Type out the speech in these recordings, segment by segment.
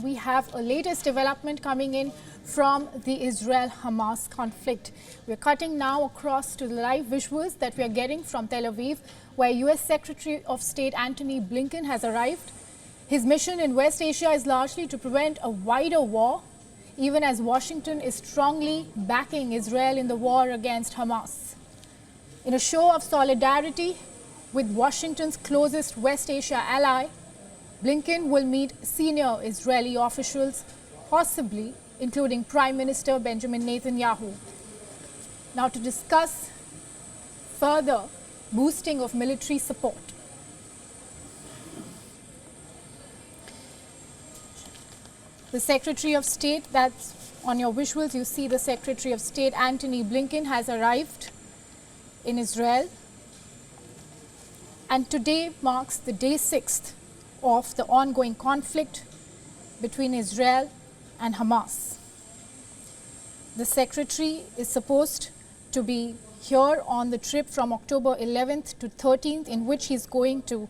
We have a latest development coming in from the Israel-Hamas conflict. We're cutting now across to the live visuals that we are getting from Tel Aviv, where U.S. Secretary of State Antony Blinken has arrived. His mission in West Asia is largely to prevent a wider war, even as Washington is strongly backing Israel in the war against Hamas. In a show of solidarity with Washington's closest West Asia ally, Blinken will meet senior Israeli officials, possibly including Prime Minister Benjamin Netanyahu. Now to discuss further boosting of military support. The Secretary of State, that's on your visuals, you see the Secretary of State Antony Blinken has arrived in Israel. And today marks the day 6th of the ongoing conflict between Israel and Hamas. The Secretary is supposed to be here on the trip from October 11th to 13th, in which he's going to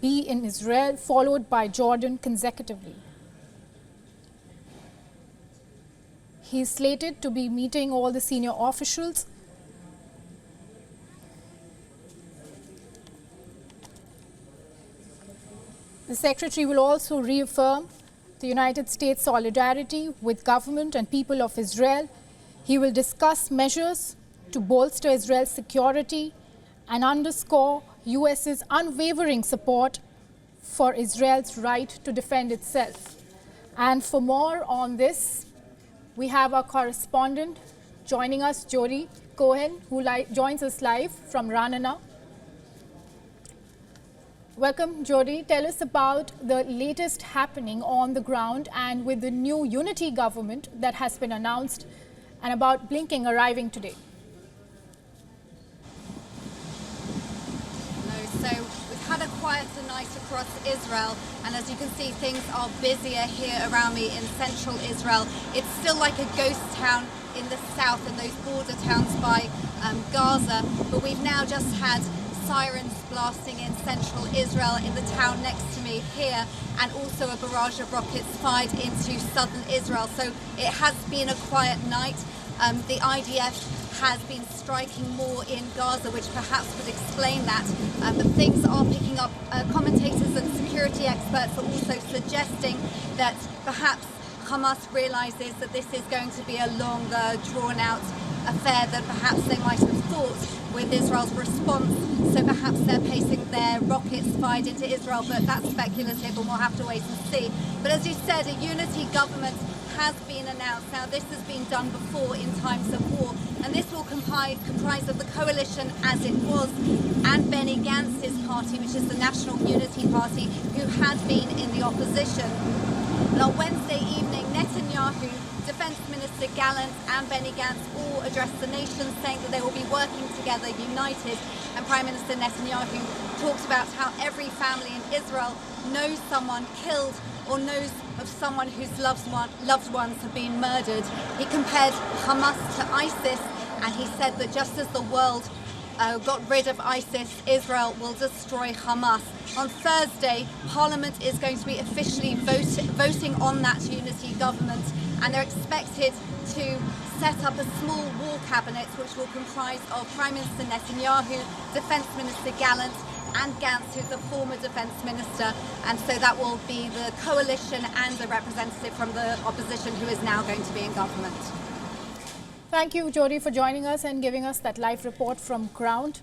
be in Israel, followed by Jordan consecutively. He's slated to be meeting all the senior officials. The Secretary will also reaffirm the United States' solidarity with government and people of Israel. He will discuss measures to bolster Israel's security and underscore US's unwavering support for Israel's right to defend itself. And for more on this, we have our correspondent joining us, Jody Cohen, who joins us live from Ranana. Welcome, Jody. Tell us about the latest happening on the ground and with the new unity government that has been announced, and about Blinken arriving today. So we've had a quieter night across Israel, and as you can see, things are busier here around me in central Israel. It's still like a ghost town in the south and those border towns by Gaza, but we've now just had sirens blasting in central Israel in the town next to me here, and also a barrage of rockets fired into southern Israel. So it has been a quiet night. The IDF has been striking more in Gaza, which perhaps would explain that. But things are picking up. Commentators and security experts are also suggesting that perhaps Hamas realizes that this is going to be a longer, drawn-out affair than perhaps they might have thought with Israel's response. So perhaps they're pacing their rockets fired into Israel, but that's speculative and we'll have to wait and see. But as you said, a unity government has been announced. Now this has been done before in times of war, and this will comprise of the coalition as it was and Benny Gantz's party, which is the National Unity Party, who had been in the opposition. And on Wednesday evening, Netanyahu, Defense Minister Gallant and Benny Gantz all addressed the nation, saying that they will be working together united. And Prime Minister Netanyahu talked about how every family in Israel knows someone killed or knows of someone whose loved ones have been murdered. He compared Hamas to ISIS, and he said that just as the world got rid of ISIS, Israel will destroy Hamas. On Thursday, Parliament is going to be officially voting on that unity government, and they're expected to set up a small war cabinet which will comprise of Prime Minister Netanyahu, Defence Minister Gallant and Gantz, who's the former Defence Minister, and so that will be the coalition and a representative from the opposition who is now going to be in government. Thank you, Jody, for joining us and giving us that live report from ground.